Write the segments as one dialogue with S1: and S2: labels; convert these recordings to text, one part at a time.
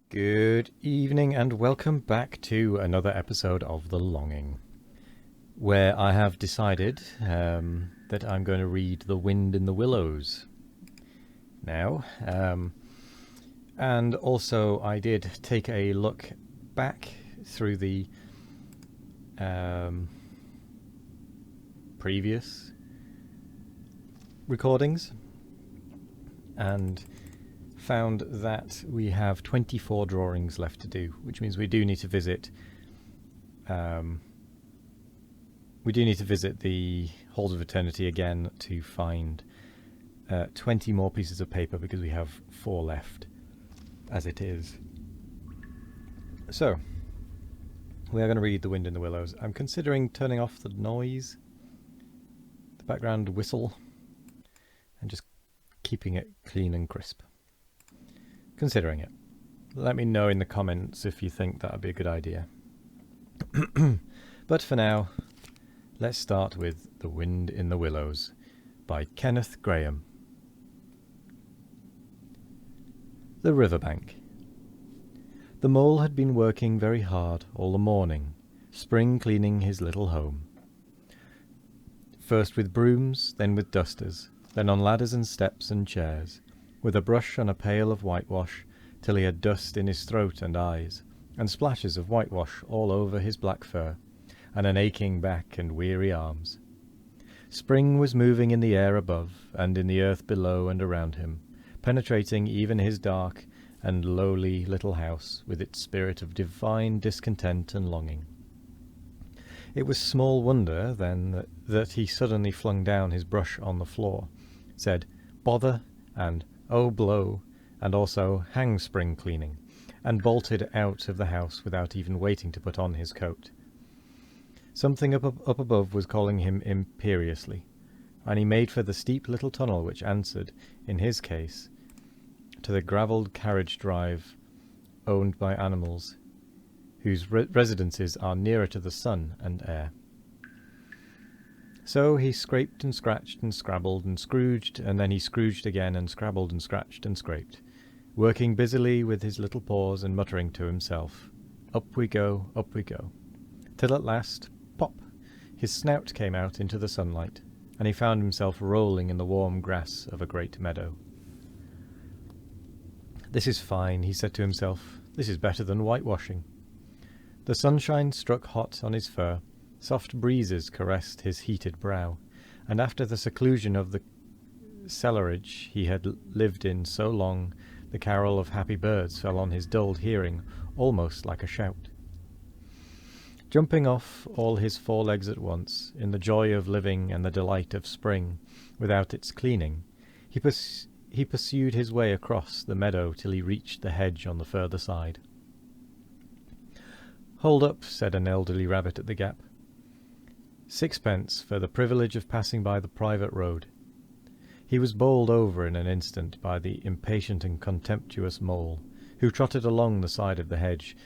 S1: Good evening and welcome back to another episode of The Longing, where I have decided that I'm going to read The Wind in the Willows now. And also I did take a look back through the previous recordings and found that we have 24 drawings left to do, which means we do need to visit the Halls of Eternity again to find 20 more pieces of paper, because we have 4 left as it is. So we are going to read The Wind in the Willows. I'm considering turning off the noise, the background whistle, and just keeping it clean and crisp. Considering it. Let me know in the comments if you think that would be a good idea. But for now, let's start with The Wind in the Willows by Kenneth Grahame. The Riverbank. The mole had been working very hard all the morning, spring cleaning his little home. First with brooms, then with dusters, then on ladders and steps and chairs, with a brush and a pail of whitewash, till he had dust in his throat and eyes, and splashes of whitewash all over his black fur, and an aching back and weary arms. Spring was moving in the air above, and in the earth below and around him, penetrating even his dark and lowly little house with its spirit of divine discontent and longing. It was small wonder, then, that he suddenly flung down his brush on the floor, said, "Bother," and "Oh, blow," and also "hang spring cleaning," and bolted out of the house without even waiting to put on his coat. Something up above was calling him imperiously, and he made for the steep little tunnel which answered, in his case, to the gravelled carriage drive owned by animals whose residences are nearer to the sun and air. So he scraped and scratched and scrabbled and scrooged, and then he scrooged again and scrabbled and scratched and scraped, working busily with his little paws and muttering to himself, up we go, till at last, pop, his snout came out into the sunlight, and he found himself rolling in the warm grass of a great meadow. "This is fine," he said to himself. "This is better than whitewashing." The sunshine struck hot on his fur, soft breezes caressed his heated brow, and after the seclusion of the cellarage he had lived in so long, the carol of happy birds fell on his dulled hearing almost like a shout. Jumping off all his 4 legs at once, in the joy of living and the delight of spring, without its cleaning, he pursued his way across the meadow till he reached the hedge on the further side. "Hold up," said an elderly rabbit at the gap. "Sixpence for the privilege of passing by the private road." He was bowled over in an instant by the impatient and contemptuous mole, who trotted along the side of the hedge,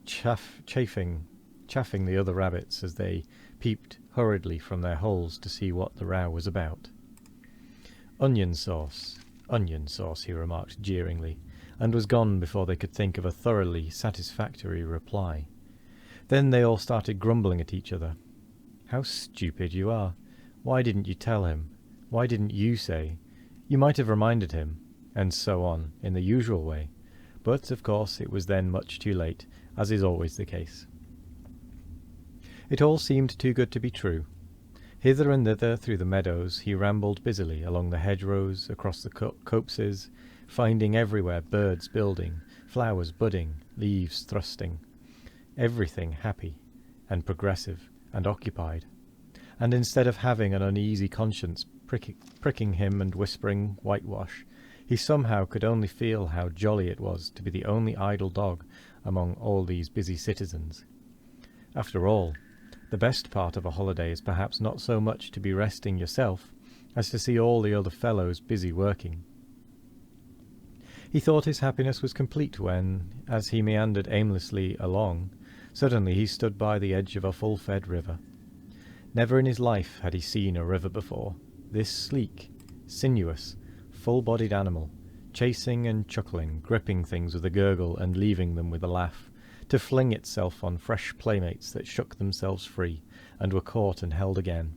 S1: chaffing the other rabbits as they peeped hurriedly from their holes to see what the row was about. Onion sauce," he remarked jeeringly, and was gone before they could think of a thoroughly satisfactory reply. Then they all started grumbling at each other. "How stupid you are! Why didn't you tell him? Why didn't you say? You might have reminded him," and so on, in the usual way. But, of course, it was then much too late, as is always the case. It all seemed too good to be true. Hither and thither through the meadows he rambled busily, along the hedgerows, across the copses, finding everywhere birds building, flowers budding, leaves thrusting, everything happy and progressive and occupied, and instead of having an uneasy conscience pricking him and whispering whitewash, he somehow could only feel how jolly it was to be the only idle dog among all these busy citizens. After all, the best part of a holiday is perhaps not so much to be resting yourself as to see all the other fellows busy working. He thought his happiness was complete when, as he meandered aimlessly along, suddenly he stood by the edge of a full-fed river. Never in his life had he seen a river before, this sleek, sinuous, full-bodied animal, chasing and chuckling, gripping things with a gurgle and leaving them with a laugh, to fling itself on fresh playmates that shook themselves free and were caught and held again.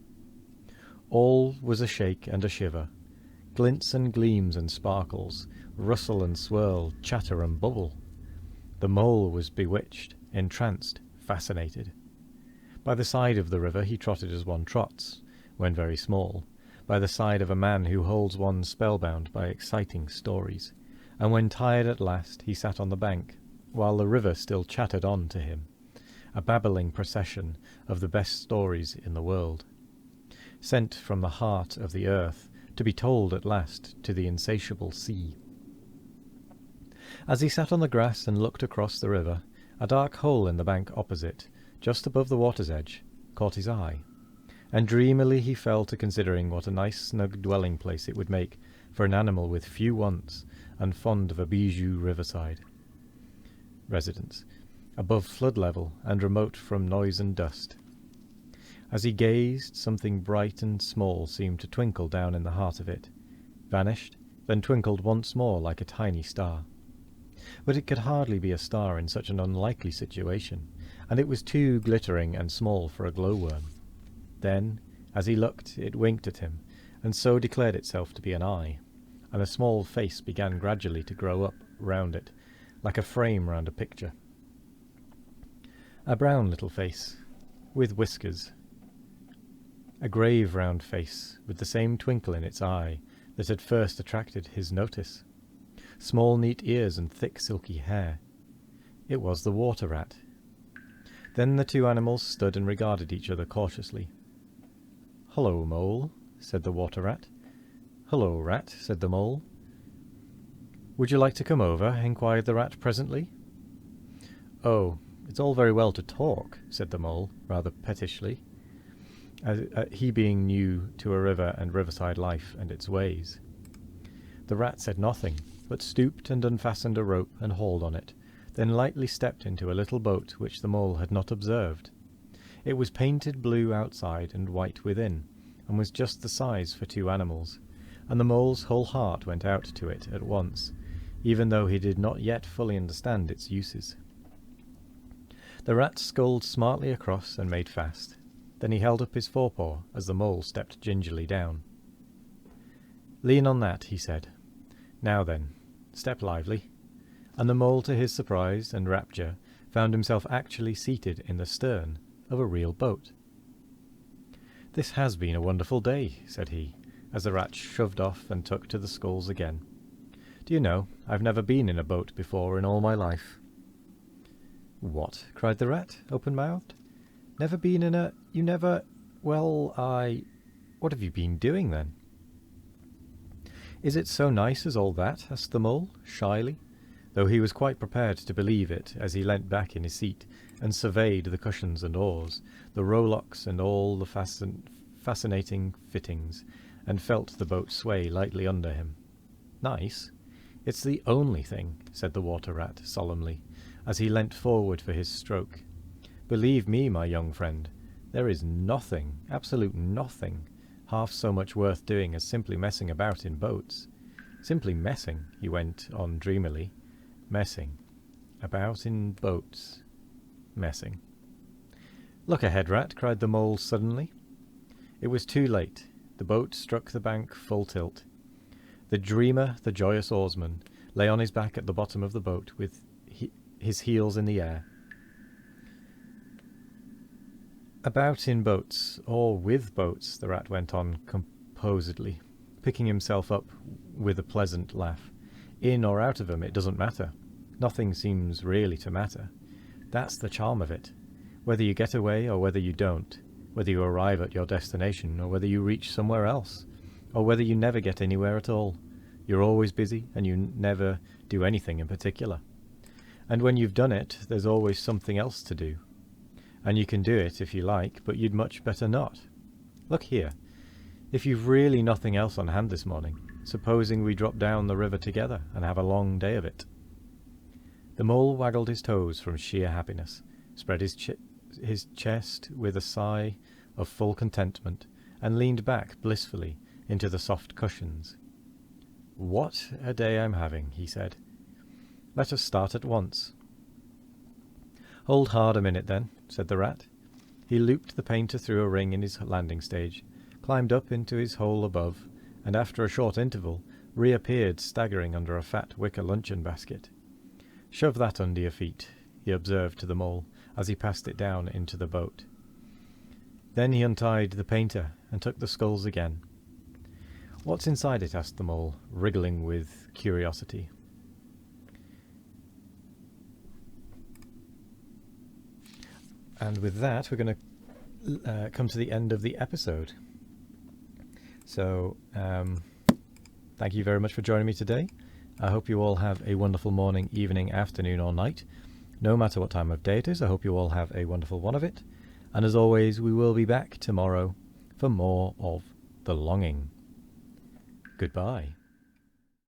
S1: All was a shake and a shiver, glints and gleams and sparkles, rustle and swirl, chatter and bubble. The mole was bewitched, entranced, fascinated. By the side of the river he trotted as one trots, when very small, by the side of a man who holds one spellbound by exciting stories, and when tired at last he sat on the bank, while the river still chattered on to him, a babbling procession of the best stories in the world, sent from the heart of the earth to be told at last to the insatiable sea. As he sat on the grass and looked across the river, a dark hole in the bank opposite, just above the water's edge, caught his eye, and dreamily he fell to considering what a nice snug dwelling place it would make for an animal with few wants and fond of a bijou riverside residence, above flood level and remote from noise and dust. As he gazed, something bright and small seemed to twinkle down in the heart of it, vanished, then twinkled once more like a tiny star. But it could hardly be a star in such an unlikely situation, and it was too glittering and small for a glowworm. Then, as he looked, it winked at him, and so declared itself to be an eye, and a small face began gradually to grow up round it, like a frame round a picture. A brown little face, with whiskers. A grave round face, with the same twinkle in its eye that had first attracted his notice. Small neat ears and thick silky hair. It was the water rat. Then the two animals stood and regarded each other cautiously. "Hullo, mole," said the water rat. "Hullo, rat," said the mole. "Would you like to come over?" inquired the rat presently. "Oh, it's all very well to talk," said the mole, rather pettishly, he being new to a river and riverside life and its ways. The rat said nothing, but stooped and unfastened a rope and hauled on it, then lightly stepped into a little boat which the mole had not observed. It was painted blue outside and white within, and was just the size for two animals, and the mole's whole heart went out to it at once, even though he did not yet fully understand its uses. The rat sculled smartly across and made fast. Then he held up his forepaw as the mole stepped gingerly down. "Lean on that," he said. "Now then, step lively." And the mole, to his surprise and rapture, found himself actually seated in the stern of a real boat. "This has been a wonderful day," said he, as the rat shoved off and took to the sculls again. "Do you know, I've never been in a boat before in all my life." "What?" cried the rat, open-mouthed. "Never been in a... You never... Well, What have you been doing, then?" "Is it so nice as all that?" asked the mole, shyly, though he was quite prepared to believe it as he leant back in his seat and surveyed the cushions and oars, the rowlocks and all the fascinating fittings, and felt the boat sway lightly under him. "Nice? It's the only thing," said the water rat solemnly, as he leant forward for his stroke. "Believe me, my young friend, there is nothing, absolute nothing, half so much worth doing as simply messing about in boats. Simply messing," he went on dreamily. "Messing. About in boats. Messing." "Look ahead, rat," cried the mole suddenly. It was too late. The boat struck the bank full tilt. The dreamer, the joyous oarsman, lay on his back at the bottom of the boat with his heels in the air. "About in boats, or with boats," the rat went on composedly, picking himself up with a pleasant laugh. "In or out of 'em, it doesn't matter. Nothing seems really to matter. That's the charm of it. Whether you get away or whether you don't, whether you arrive at your destination or whether you reach somewhere else, or whether you never get anywhere at all, you're always busy and you never do anything in particular. And when you've done it, there's always something else to do. And you can do it if you like, but you'd much better not. Look here, if you've really nothing else on hand this morning, supposing we drop down the river together and have a long day of it." The mole waggled his toes from sheer happiness, spread his chest with a sigh of full contentment, and leaned back blissfully into the soft cushions. "What a day I'm having," he said. "Let us start at once." "Hold hard a minute, then," said the rat. He looped the painter through a ring in his landing stage, climbed up into his hole above, and after a short interval reappeared staggering under a fat wicker luncheon basket. "Shove that under your feet," he observed to the mole as he passed it down into the boat. Then he untied the painter and took the sculls again. "What's inside it?" asked the mole, wriggling with curiosity. And with that, we're going to come to the end of the episode. So, thank you very much for joining me today. I hope you all have a wonderful morning, evening, afternoon, or night. No matter what time of day it is, I hope you all have a wonderful one of it. And as always, we will be back tomorrow for more of The Longing. Goodbye.